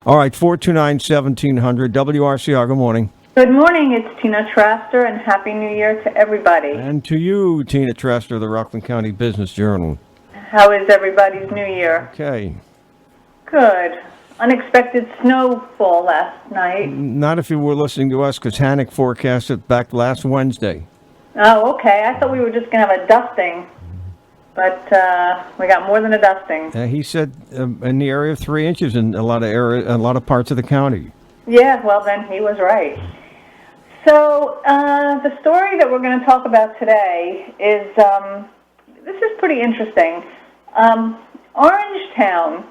All right, 429-1700, WRCR, good morning. Good morning, it's Tina Traster, and Happy New Year to everybody. And to you, Tina Traster, the Rockland County Business Journal. How is everybody's New Year? Okay. Good. Unexpected snowfall last night. Not if you were listening to us, because Hannick forecasted back last Wednesday. Oh, okay. I thought we were just going to have a dusting, but we got more than a dusting. He said in the area of 3 inches in a lot of parts of the county. Yeah, well then he was right. So the story that we're going to talk about today is this is pretty interesting. Orangetown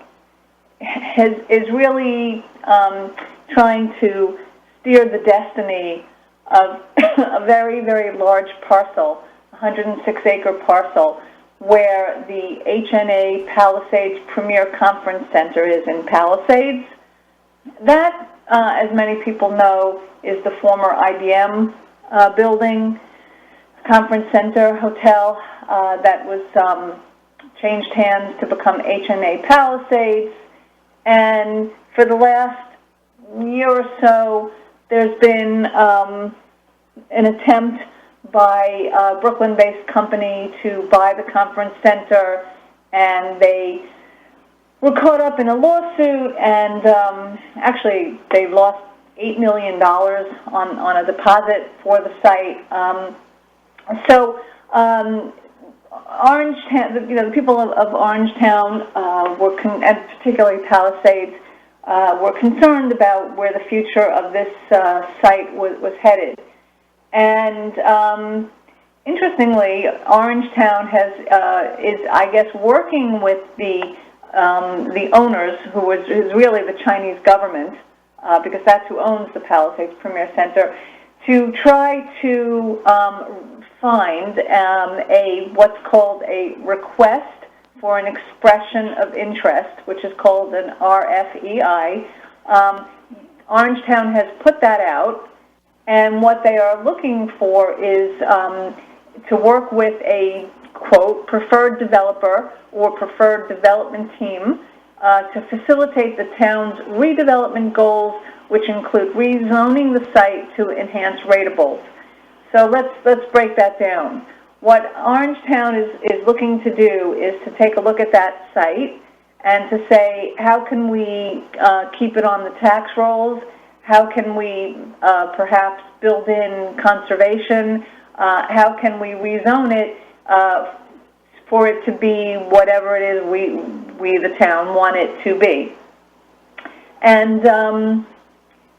is really trying to steer the destiny of a very, very large parcel, 106-acre parcel, where the HNA Palisades Premier Conference Center is in Palisades. That, as many people know, is the former IBM building, conference center, hotel that was changed hands to become HNA Palisades. And for the last year or so, there's been an attempt by a Brooklyn-based company to buy the conference center, and they were caught up in a lawsuit, and actually they lost $8 million on a deposit for the site. Orangetown, the people of Orangetown and particularly Palisades, were concerned about where the future of this site was headed. And interestingly, Orangetown is, I guess, working with the owners, who is really the Chinese government, because that's who owns the Palisades Premier Center, to try to find what's called a request for an expression of interest, which is called an RFEI. Orangetown has put that out, and what they are looking for is to work with a, quote, preferred developer or preferred development team to facilitate the town's redevelopment goals, which include rezoning the site to enhance ratables. So let's break that down. What Orangetown is looking to do is to take a look at that site and to say, how can we keep it on the tax rolls? How can we perhaps build in conservation? How can we rezone it for it to be whatever it is we the town, want it to be? And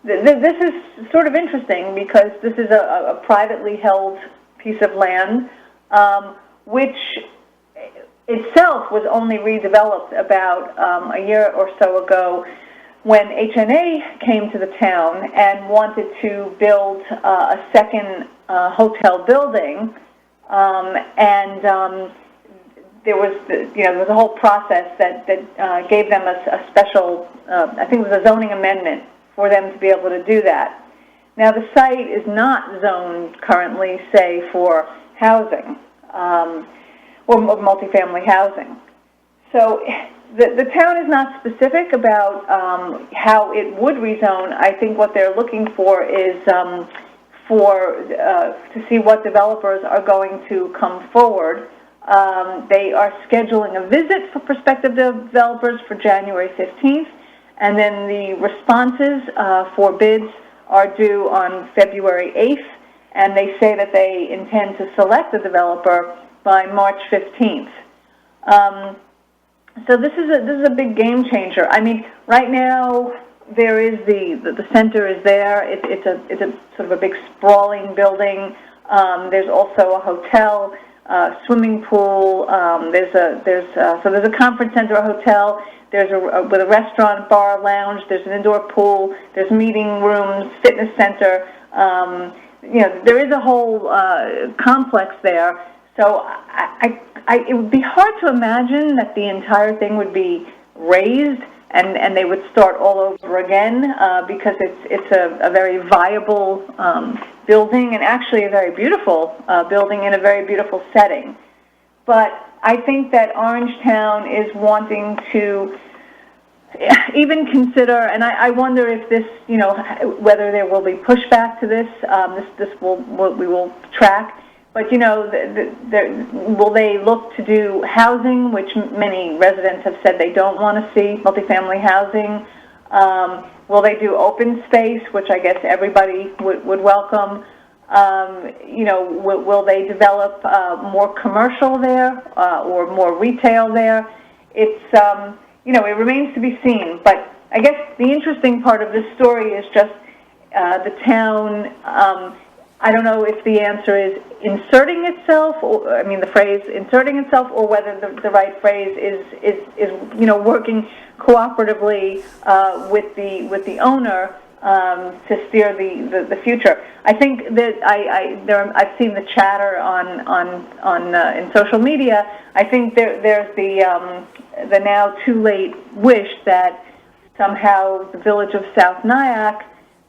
this is sort of interesting because this is a privately held piece of land, which itself was only redeveloped about a year or so ago when HNA came to the town and wanted to build a second hotel building, there was a whole process that gave them a special, I think it was a zoning amendment for them to be able to do that. Now the site is not zoned currently, say, for housing or multifamily housing. So the town is not specific about how it would rezone. I think what they're looking for is to see what developers are going to come forward. They are scheduling a visit for prospective developers for January 15th, and then the responses for bids are due on February 8th, and they say that they intend to select the developer by March 15th. So this is a big game changer. I mean, right now there is the center is there. It's a sort of a big sprawling building. There's also a hotel, swimming pool. There's a conference center, a hotel. There's with a restaurant, bar, lounge. There's an indoor pool. There's meeting rooms, fitness center. There is a whole complex there. So it would be hard to imagine that the entire thing would be raised and they would start all over again because it's a very viable building, and actually a very beautiful building in a very beautiful setting. But I think that Orangetown is wanting to even consider, and I wonder if this, whether there will be pushback to this. We will track. But, will they look to do housing, which many residents have said they don't want to see, multifamily housing? Will they do open space, which I guess everybody would welcome? Will they develop more commercial there or more retail there? It's, it remains to be seen. But I guess the interesting part of this story is just the town. I don't know if the answer is inserting itself, or the phrase inserting itself, or whether the right phrase is working cooperatively with the owner to steer the future. I think that I've seen the chatter on in social media. I think there's the now too late wish that somehow the village of South Nyack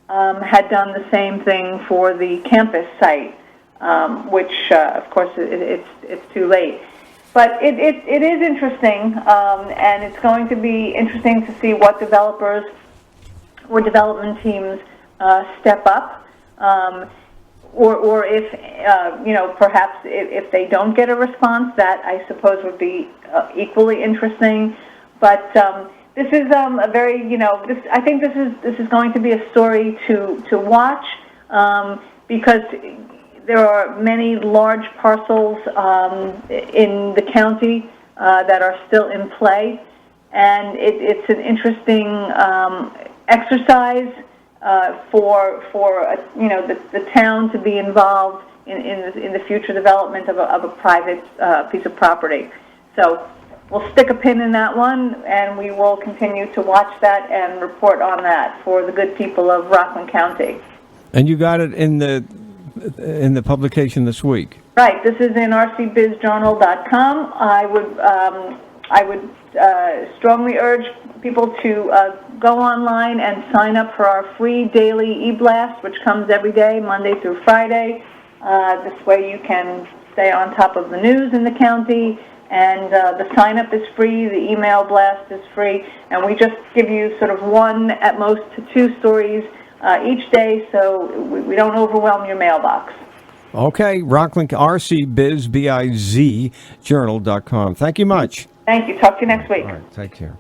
had done the same thing for the campus site, which of course it's too late. But it is interesting, and it's going to be interesting to see what developers or development teams step up, or if perhaps if they don't get a response, that I suppose would be equally interesting. But this is a very, I think this is going to be a story to watch, because there are many large parcels in the county that are still in play, and it's an interesting exercise for the town to be involved in the future development of a private piece of property. So we'll stick a pin in that one, and we will continue to watch that and report on that for the good people of Rockland County. And you got it in the publication this week. Right. This is in rcbizjournal.com. I would strongly urge people to go online and sign up for our free daily e-blast, which comes every day, Monday through Friday. This way you can stay on top of the news in the county, and the sign-up is free, the email blast is free, and we just give you sort of one, at most, to two stories each day, so we don't overwhelm your mailbox. Okay, Rockland, RCBiz, B-I-Z, journal.com. Thank you much. Thank you. Talk to you next week. All right, take care.